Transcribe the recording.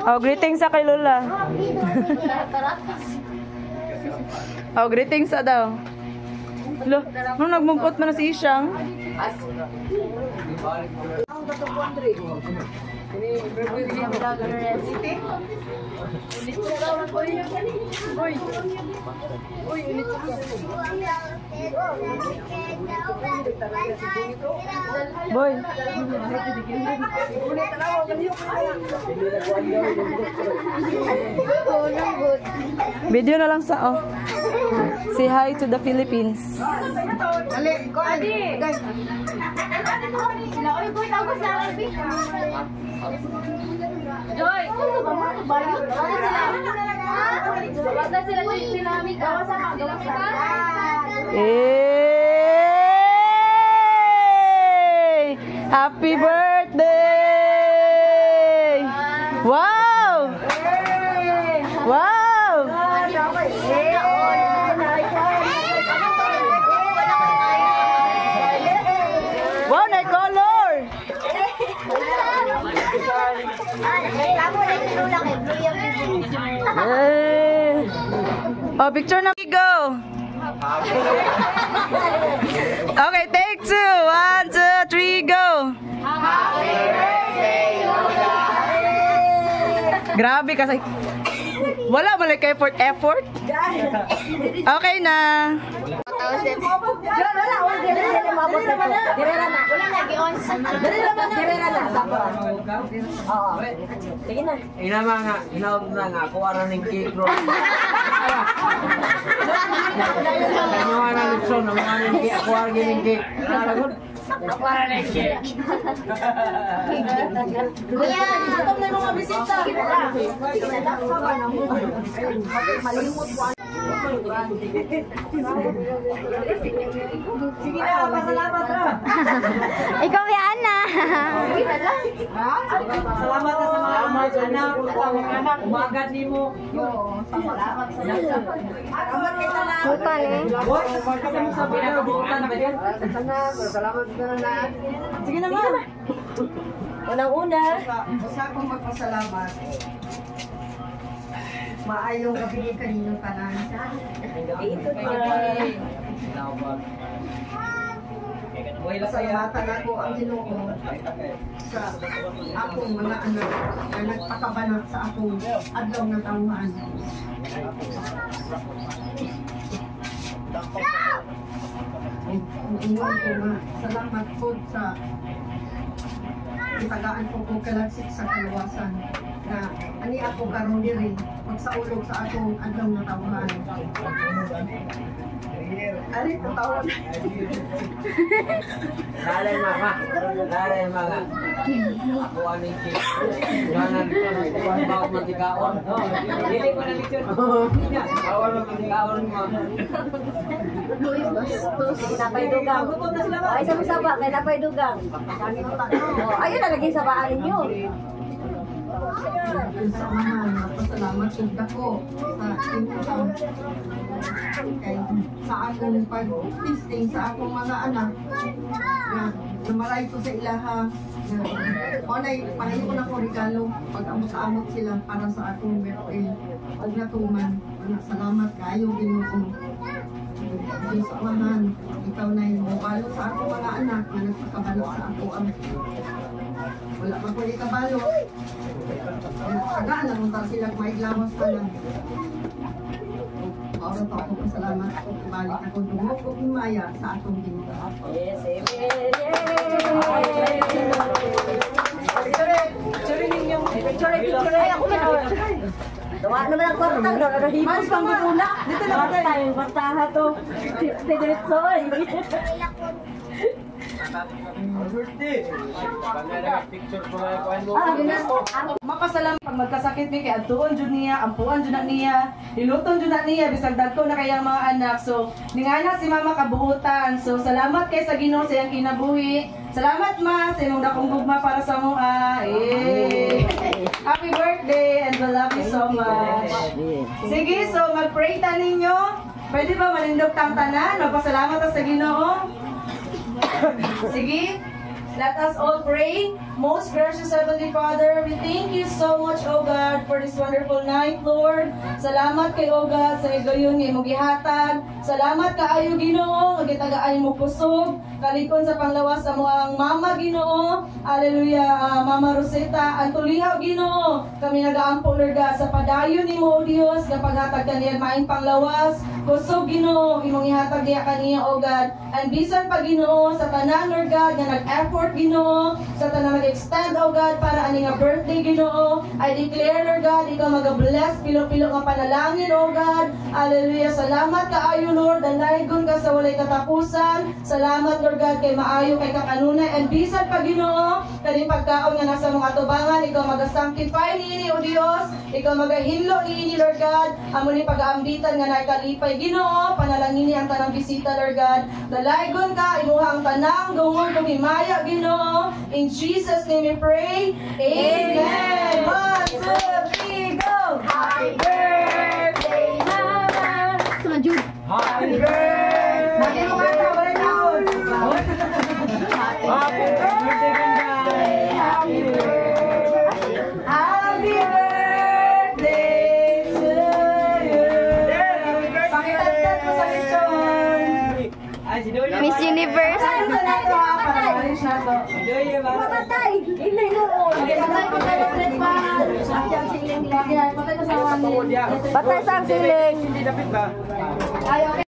Oh, greetings sa kay Lola. Oh, greetings sa daw. Lo, nung nagmungkot mo na si Isyang. Boy. Video na lang sa say hi to the Philippines. Dali, ko adi. Sila oy boy tago sa Arabi. Joy, kuno ba mo bayo? Wala sila joy sila mi gawa sa gawa sa. Happy birthday! Wow! Wow! Wow, na color! Oh, picture na. Go! Okay, take 2. 1, 2, 3, go! Happy birthday, Lola! Grabe kasi. Wala mo like effort. Okay na. Inaog na nga, kuha na ng cake roll. Nakuha na ng son, nakuha na ng cake, kuha na ng cake. Nakuha na ng cake. Atong na mga bisita. Malimot po. Sige na, pasalamat na. Ikaw yan na. Salamat na sa mga anak. Umagat ni mo. Salamat sa iyo. Bukan eh. Salamat na. Sige naman. Unang-una, basta akong magpasalamat. Maayong gabi kaninong tanan. Ito pasalamatan ako ang Ginoo sa akong mga anak na nagpakabanat sa akong adlaw ng tawhan. Ingon ko nga, salamat po sa itagaan ko kong kalagsik sa kalawasan na ani ako karon diri pagsaulog sa akong adlaw na tawhan. Ari tawhan. Lalay mga. Ako aning cake. Ganan ko na ikuan ba ako matikaon. Dili ko na picture. Awal mo matikaon mo. Napay dugang. Ay sa musaba kay napay dugang. Ayun na lagi sa baan ninyo. Pasalamat ko sa inyo. Sa akong pag-testing sa akong mga anak na namalay ko sa ilaha na pahayo ko na ko regalo pag amot-amot sila para sa akong birthday pag natuman. Salamat kayo Ginoo. Diyos amahan, ikaw na yung mabalo sa akong mga anak na nagpakabalo sa ako ang wala pa ko ikabalo. Agana munta sila maiglawas pa lang. Oras pa ako pasalamat ko balik ako dumog ko himaya sa atong Ginoo. Yes, amen. Picture ninyo. Picture. Ay ako na. Dawa naman ang kwarta, daw himos pang guna. Dito na tayo, kwartaha to. Diretso ay. Mapasalamat pag magkasakit mi kay adtuon jud niya, ampuan jud na niya, hiluton jud na niya bisag dagko na kayang mga anak. So ningana si mama kabuutan. So salamat kay sa Ginoo sa iyang kinabuhi. Salamat ma sa imong dakong gugma para sa moa. Happy birthday and we love you so much. Sige, so mag-pray ta ninyo. Pwede ba manindog tang tanan? Magpasalamat ta sa Ginoo. Sige. Let us all pray. Most gracious Heavenly Father, we thank you so much, O God, for this wonderful night, Lord. Salamat kay O God sa igayon nga imong gihatag. Salamat kaayo Ginoo, nga gitagaan mo kusog. Kalikon sa panglawas sa moang mama Ginoo. Hallelujah, Mama Rosetta. Ang tulihaw Ginoo, kami nagaampo Lord God sa padayon nimo O Dios, nga paghatag kaniya maing panglawas. Kusog Ginoo, imong ihatag diya kaniya O God. And bisan pa Ginoo sa tanan Lord God nga nag-effort Ginoo, sa tanan nag-extend O God para ani nga birthday Ginoo. I declare Lord God, ikaw mag-bless pilo-pilo nga panalangin O God. Hallelujah. Salamat kaayo Lord, dalaygon ka sa walay katapusan. Salamat Lord God kay maayo kay kakanunay and bisan pa Ginoo kani pagkaon nga nasa mga tubangan, ikaw mag-sanctify niini O Dios. Ikaw magahinlo niini Lord God. Amo ni pag-aambitan nga naikalipay Ginoo, panalangin ni ang tanang bisita Lord God. Dalaygon ka imuha ang tanang gawon kung himaya Ginoo. In Jesus name we pray. Amen. 1, 2, 3, go. Happy birthday, Mama. Happy birthday! Happy birthday, taon. Happy birthday, ganda! Happy birthday. Happy birthday to you. Pakitagtag ko sa lechon. Ay, si Doy Miss Universe. Patay ko na ito ha, para ma-arrange na ito. Si Doy ba? Patay! Hindi noon. Patay ko sa ulit pa. Patay ko sa ulit. Patay sa siling. Hindi dapat ba? Ay, okay.